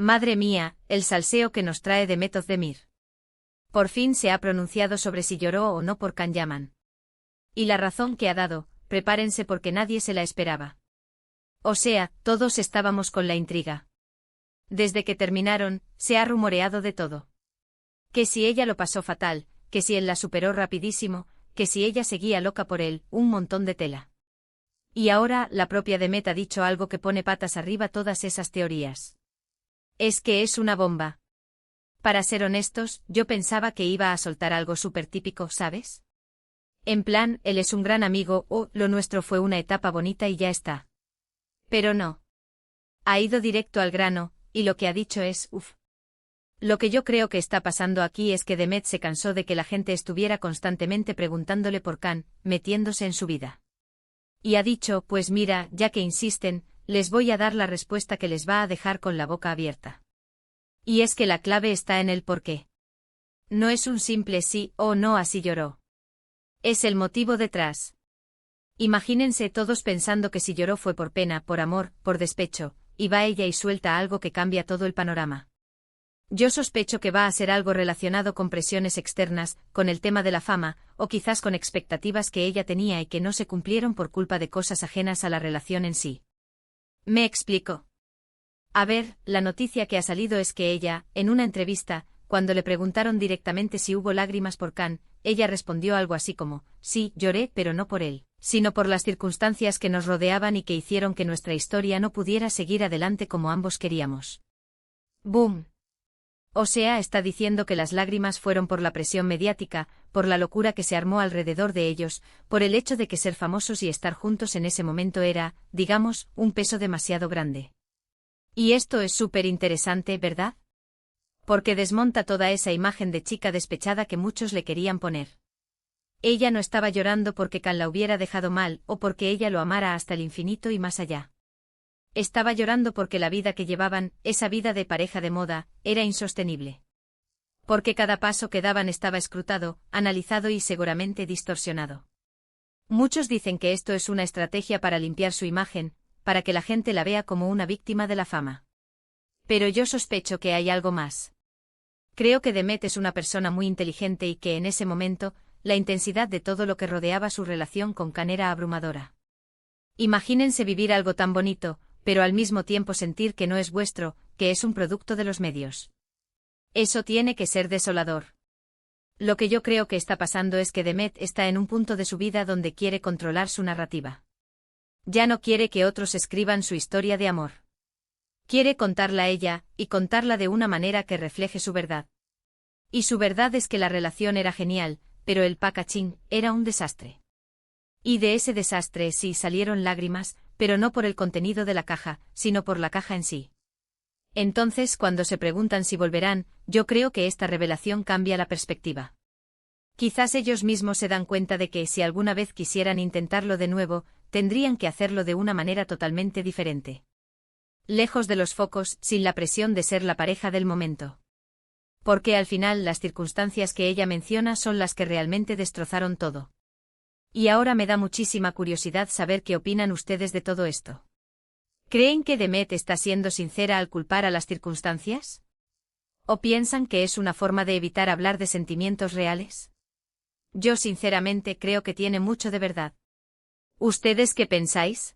Madre mía, el salseo que nos trae Demet Özdemir. Por fin se ha pronunciado sobre si lloró o no por Can Yaman. Y la razón que ha dado, prepárense porque nadie se la esperaba. O sea, todos estábamos con la intriga. Desde que terminaron, se ha rumoreado de todo. Que si ella lo pasó fatal, que si él la superó rapidísimo, que si ella seguía loca por él, un montón de tela. Y ahora, la propia Demet ha dicho algo que pone patas arriba todas esas teorías. Es que es una bomba. Para ser honestos, yo pensaba que iba a soltar algo súper típico, ¿sabes? En plan, él es un gran amigo o lo nuestro fue una etapa bonita y ya está. Pero no. Ha ido directo al grano, y lo que ha dicho es, uff. Lo que yo creo que está pasando aquí es que Demet se cansó de que la gente estuviera constantemente preguntándole por Can, metiéndose en su vida. Y ha dicho, pues mira, ya que insisten, les voy a dar la respuesta que les va a dejar con la boca abierta. Y es que la clave está en el por qué. No es un simple sí o no así lloró. Es el motivo detrás. Imagínense todos pensando que si lloró fue por pena, por amor, por despecho, y va ella y suelta algo que cambia todo el panorama. Yo sospecho que va a ser algo relacionado con presiones externas, con el tema de la fama, o quizás con expectativas que ella tenía y que no se cumplieron por culpa de cosas ajenas a la relación en sí. ¿Me explico? A ver, la noticia que ha salido es que ella, en una entrevista, cuando le preguntaron directamente si hubo lágrimas por Can, ella respondió algo así como, sí, lloré, pero no por él, sino por las circunstancias que nos rodeaban y que hicieron que nuestra historia no pudiera seguir adelante como ambos queríamos. ¡Boom! O sea, está diciendo que las lágrimas fueron por la presión mediática, por la locura que se armó alrededor de ellos, por el hecho de que ser famosos y estar juntos en ese momento era, digamos, un peso demasiado grande. Y esto es súper interesante, ¿verdad? Porque desmonta toda esa imagen de chica despechada que muchos le querían poner. Ella no estaba llorando porque Can la hubiera dejado mal o porque ella lo amara hasta el infinito y más allá. Estaba llorando porque la vida que llevaban, esa vida de pareja de moda, era insostenible. Porque cada paso que daban estaba escrutado, analizado y seguramente distorsionado. Muchos dicen que esto es una estrategia para limpiar su imagen, para que la gente la vea como una víctima de la fama. Pero yo sospecho que hay algo más. Creo que Demet es una persona muy inteligente y que en ese momento, la intensidad de todo lo que rodeaba su relación con Can era abrumadora. Imagínense vivir algo tan bonito, pero al mismo tiempo sentir que no es vuestro, que es un producto de los medios. Eso tiene que ser desolador. Lo que yo creo que está pasando es que Demet está en un punto de su vida donde quiere controlar su narrativa. Ya no quiere que otros escriban su historia de amor. Quiere contarla ella, y contarla de una manera que refleje su verdad. Y su verdad es que la relación era genial, pero el packaging era un desastre. Y de ese desastre sí salieron lágrimas, pero no por el contenido de la caja, sino por la caja en sí. Entonces, cuando se preguntan si volverán, yo creo que esta revelación cambia la perspectiva. Quizás ellos mismos se dan cuenta de que si alguna vez quisieran intentarlo de nuevo, tendrían que hacerlo de una manera totalmente diferente. Lejos de los focos, sin la presión de ser la pareja del momento. Porque al final las circunstancias que ella menciona son las que realmente destrozaron todo. Y ahora me da muchísima curiosidad saber qué opinan ustedes de todo esto. ¿Creen que Demet está siendo sincera al culpar a las circunstancias? ¿O piensan que es una forma de evitar hablar de sentimientos reales? Yo sinceramente creo que tiene mucho de verdad. ¿Ustedes qué pensáis?